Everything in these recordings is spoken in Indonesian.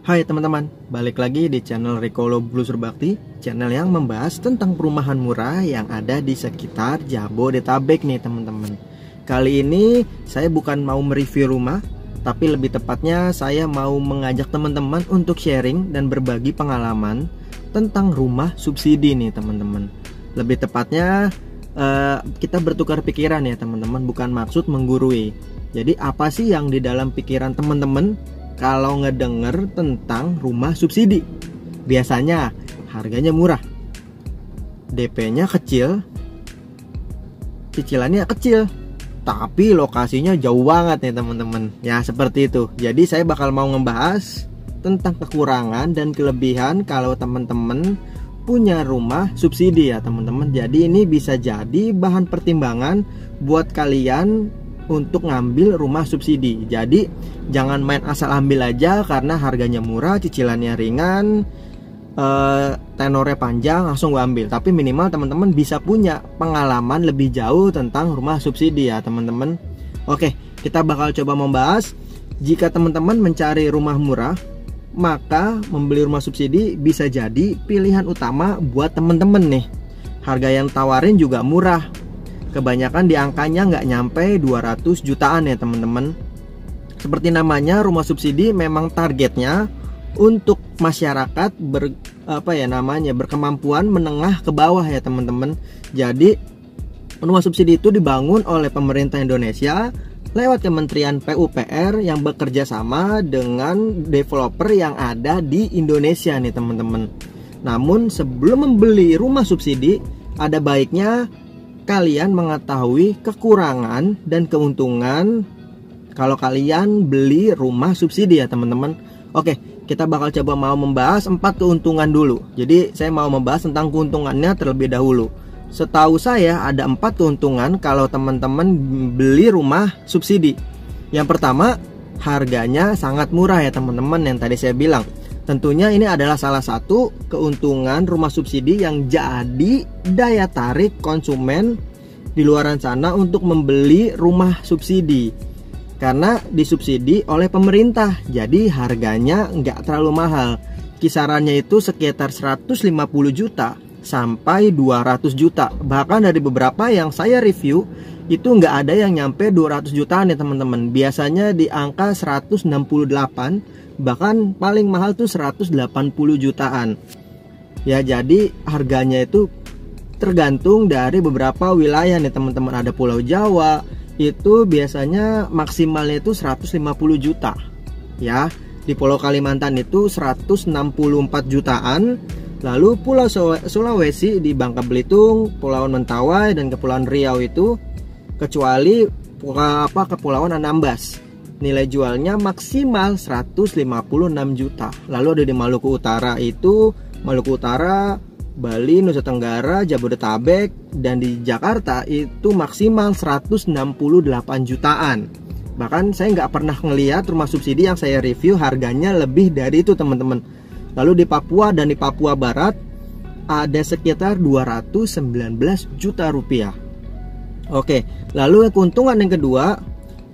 Hai teman-teman, balik lagi di channel Rikolo Blue Surbakti, channel yang membahas tentang perumahan murah yang ada di sekitar Jabodetabek nih teman-teman. Kali ini saya bukan mau mereview rumah, tapi lebih tepatnya saya mau mengajak teman-teman untuk sharing dan berbagi pengalaman tentang rumah subsidi nih teman-teman. Lebih tepatnya kita bertukar pikiran ya teman-teman, bukan maksud menggurui. Jadi apa sih yang di dalam pikiran teman-teman kalau ngedenger tentang rumah subsidi? Biasanya harganya murah, DP-nya kecil, cicilannya kecil, tapi lokasinya jauh banget nih teman-teman. Ya seperti itu. Jadi saya bakal mau ngebahas tentang kekurangan dan kelebihan kalau teman-teman punya rumah subsidi ya teman-teman. Jadi ini bisa jadi bahan pertimbangan buat kalian untuk ngambil rumah subsidi. Jadi jangan main asal ambil aja karena harganya murah, cicilannya ringan, tenornya panjang langsung gue ambil. Tapi minimal teman-teman bisa punya pengalaman lebih jauh tentang rumah subsidi ya teman-teman. Oke, kita bakal coba membahas jika teman-teman mencari rumah murah, maka membeli rumah subsidi bisa jadi pilihan utama buat teman-teman nih. Harga yang tawarin juga murah, kebanyakan di angkanya nggak nyampe 200 jutaan ya teman-teman. Seperti namanya, rumah subsidi memang targetnya untuk masyarakat berkemampuan menengah ke bawah ya teman-teman. Jadi rumah subsidi itu dibangun oleh pemerintah Indonesia lewat Kementerian PUPR yang bekerja sama dengan developer yang ada di Indonesia nih teman-teman. Namun sebelum membeli rumah subsidi, ada baiknya kalian mengetahui kekurangan dan keuntungan kalau kalian beli rumah subsidi ya teman-teman. Oke, kita bakal coba mau membahas 4 keuntungan dulu. Jadi saya mau membahas tentang keuntungannya terlebih dahulu. Setahu saya ada 4 keuntungan kalau teman-teman beli rumah subsidi. Yang pertama, harganya sangat murah ya teman-teman, yang tadi saya bilang. Tentunya ini adalah salah satu keuntungan rumah subsidi yang jadi daya tarik konsumen di luaran sana untuk membeli rumah subsidi. Karena disubsidi oleh pemerintah, jadi harganya nggak terlalu mahal. Kisarannya itu sekitar 150 juta sampai 200 juta. Bahkan dari beberapa yang saya review itu nggak ada yang nyampe 200 jutaan ya teman-teman. Biasanya di angka 168, bahkan paling mahal tuh 180 jutaan. Ya jadi harganya itu tergantung dari beberapa wilayah nih teman-teman. Ada Pulau Jawa itu biasanya maksimalnya itu 150 juta. Ya, di Pulau Kalimantan itu 164 jutaan. Lalu Pulau Sulawesi di Bangka Belitung, Pulau Mentawai dan Kepulauan Riau itu, kecuali Kepulauan Anambas, nilai jualnya maksimal 156 juta. Lalu ada di Maluku Utara itu, Maluku Utara, Bali, Nusa Tenggara, Jabodetabek, dan di Jakarta itu maksimal 168 jutaan. Bahkan saya nggak pernah ngelihat rumah subsidi yang saya review harganya lebih dari itu teman-teman. Lalu di Papua dan di Papua Barat ada sekitar 219 juta rupiah. Oke, lalu keuntungan yang kedua,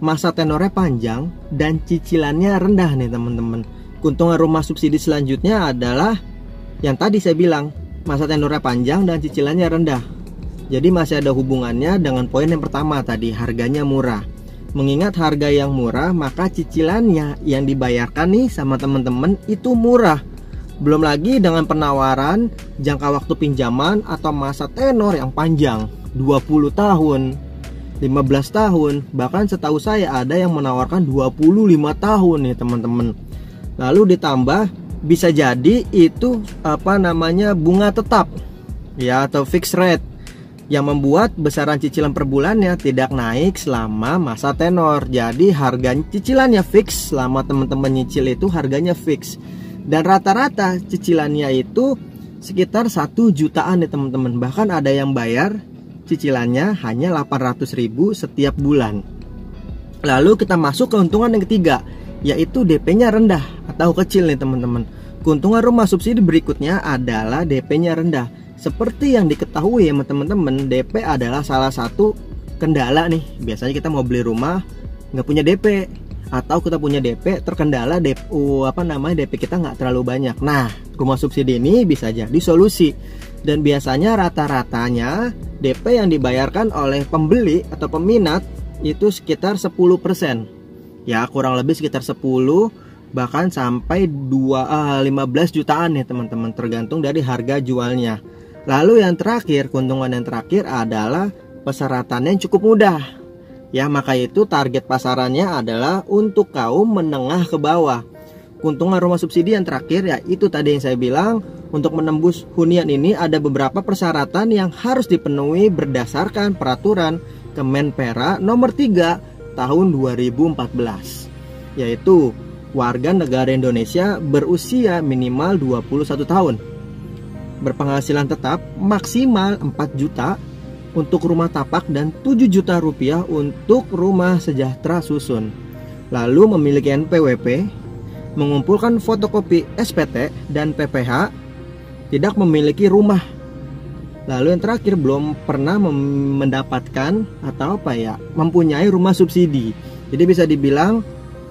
masa tenornya panjang dan cicilannya rendah nih teman-teman. Keuntungan rumah subsidi selanjutnya adalah yang tadi saya bilang, masa tenornya panjang dan cicilannya rendah. Jadi masih ada hubungannya dengan poin yang pertama tadi, harganya murah. Mengingat harga yang murah, maka cicilannya yang dibayarkan nih sama teman-teman itu murah. Belum lagi dengan penawaran jangka waktu pinjaman atau masa tenor yang panjang, 20 tahun, 15 tahun, bahkan setahu saya ada yang menawarkan 25 tahun nih teman-teman. Lalu ditambah bisa jadi itu bunga tetap ya atau fixed rate yang membuat besaran cicilan per bulannya tidak naik selama masa tenor. Jadi harga cicilannya fix, selama teman-teman nyicil itu harganya fix. Dan rata-rata cicilannya itu sekitar 1 jutaan nih teman-teman. Bahkan ada yang bayar cicilannya hanya 800.000 setiap bulan. Lalu kita masuk keuntungan yang ketiga, yaitu DP-nya rendah atau kecil nih teman-teman. Keuntungan rumah subsidi berikutnya adalah DP-nya rendah. Seperti yang diketahui ya teman-teman, DP adalah salah satu kendala nih. Biasanya kita mau beli rumah nggak punya DP. atau kita punya DP terkendala DP kita nggak terlalu banyak. Nah, rumah subsidi ini bisa jadi solusi. Dan biasanya rata-ratanya DP yang dibayarkan oleh pembeli atau peminat itu sekitar 10%. Ya, kurang lebih sekitar 10 bahkan sampai 15 jutaan ya teman-teman, tergantung dari harga jualnya. Lalu yang terakhir, keuntungan yang terakhir adalah persyaratannya yang cukup mudah. Ya, maka itu target pasarannya adalah untuk kaum menengah ke bawah. Keuntungan rumah subsidi yang terakhir ya itu tadi yang saya bilang, untuk menembus hunian ini ada beberapa persyaratan yang harus dipenuhi berdasarkan peraturan Kemenpera nomor 3 tahun 2014, yaitu warga negara Indonesia berusia minimal 21 tahun, berpenghasilan tetap maksimal 4 juta untuk rumah tapak dan 7 juta rupiah untuk rumah sejahtera susun. Lalu memiliki NPWP, mengumpulkan fotokopi SPT dan PPH, tidak memiliki rumah. Lalu yang terakhir, belum pernah mendapatkan atau mempunyai rumah subsidi. Jadi bisa dibilang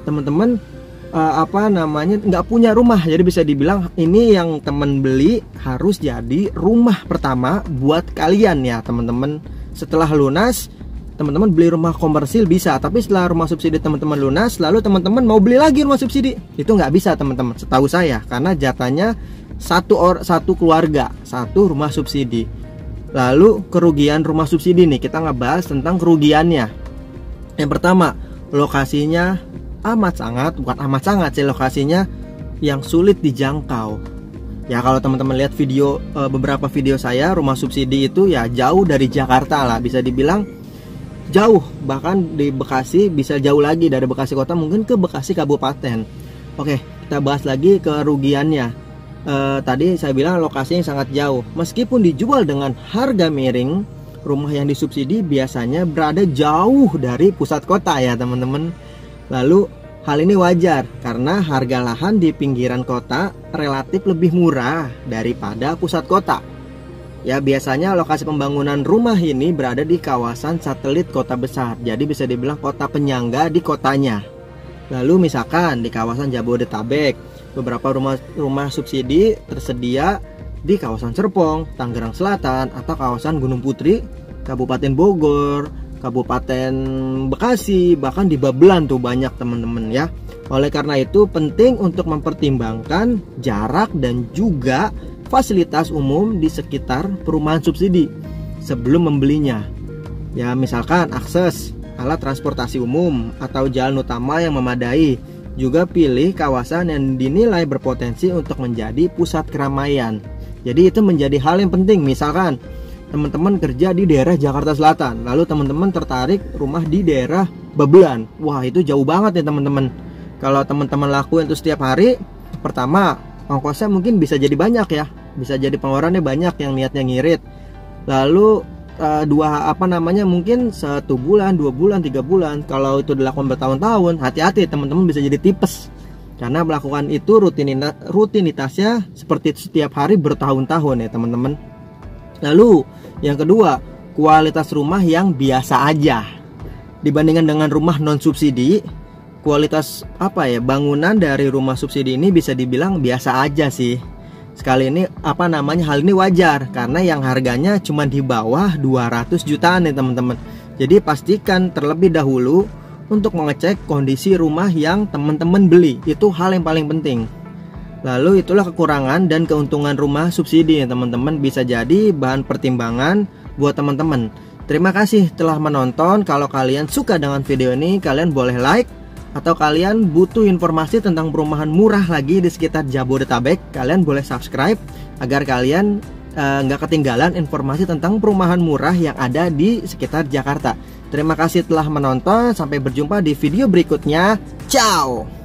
teman-teman nggak punya rumah. Jadi bisa dibilang ini yang teman beli harus jadi rumah pertama buat kalian ya teman-teman. Setelah lunas teman-teman beli rumah komersil bisa, tapi setelah rumah subsidi teman-teman lunas, lalu teman-teman mau beli lagi rumah subsidi, itu nggak bisa teman-teman, setahu saya, karena jatahnya satu keluarga, satu rumah subsidi. Lalu kerugian rumah subsidi nih, kita ngebahas tentang kerugiannya. Yang pertama, lokasinya bukan amat sangat sih, lokasinya yang sulit dijangkau. Ya kalau teman-teman lihat video beberapa video saya, rumah subsidi itu ya jauh dari Jakarta lah, bisa dibilang jauh, bahkan di Bekasi bisa jauh lagi dari Bekasi kota mungkin ke Bekasi kabupaten. Oke, kita bahas lagi kerugiannya. Tadi saya bilang lokasinya sangat jauh. Meskipun dijual dengan harga miring, rumah yang disubsidi biasanya berada jauh dari pusat kota ya teman-teman. Lalu hal ini wajar karena harga lahan di pinggiran kota relatif lebih murah daripada pusat kota. Ya, biasanya lokasi pembangunan rumah ini berada di kawasan satelit kota besar. Jadi bisa dibilang kota penyangga di kotanya. Lalu misalkan di kawasan Jabodetabek, beberapa rumah subsidi tersedia di kawasan Serpong, Tangerang Selatan, atau kawasan Gunung Putri, Kabupaten Bogor, Kabupaten Bekasi, bahkan di Babelan tuh banyak teman-teman ya. Oleh karena itu penting untuk mempertimbangkan jarak dan juga fasilitas umum di sekitar perumahan subsidi sebelum membelinya. Ya, misalkan akses alat transportasi umum atau jalan utama yang memadai. Juga pilih kawasan yang dinilai berpotensi untuk menjadi pusat keramaian. Jadi itu menjadi hal yang penting. Misalkan teman-teman kerja di daerah Jakarta Selatan, lalu teman-teman tertarik rumah di daerah Babelan. Wah, itu jauh banget ya teman-teman. Kalau teman-teman lakuin itu setiap hari, pertama ongkosnya mungkin bisa jadi banyak ya, bisa jadi pengeluarannya banyak yang niatnya ngirit. Lalu mungkin 1 bulan, 2 bulan, 3 bulan. Kalau itu dilakukan bertahun-tahun, hati-hati teman-teman, bisa jadi tipes karena melakukan itu rutinitasnya seperti itu setiap hari bertahun-tahun ya teman-teman. Lalu yang kedua, kualitas rumah yang biasa aja dibandingkan dengan rumah non subsidi. Kualitas bangunan dari rumah subsidi ini bisa dibilang biasa aja sih. Sekali ini hal ini wajar karena yang harganya cuma di bawah 200 jutaan nih teman-teman. Jadi pastikan terlebih dahulu untuk mengecek kondisi rumah yang teman-teman beli. Itu hal yang paling penting. Lalu itulah kekurangan dan keuntungan rumah subsidi ya teman-teman, bisa jadi bahan pertimbangan buat teman-teman. Terima kasih telah menonton. Kalau kalian suka dengan video ini, kalian boleh like. Atau kalian butuh informasi tentang perumahan murah lagi di sekitar Jabodetabek, kalian boleh subscribe agar kalian nggak ketinggalan informasi tentang perumahan murah yang ada di sekitar Jakarta. Terima kasih telah menonton, sampai berjumpa di video berikutnya. Ciao.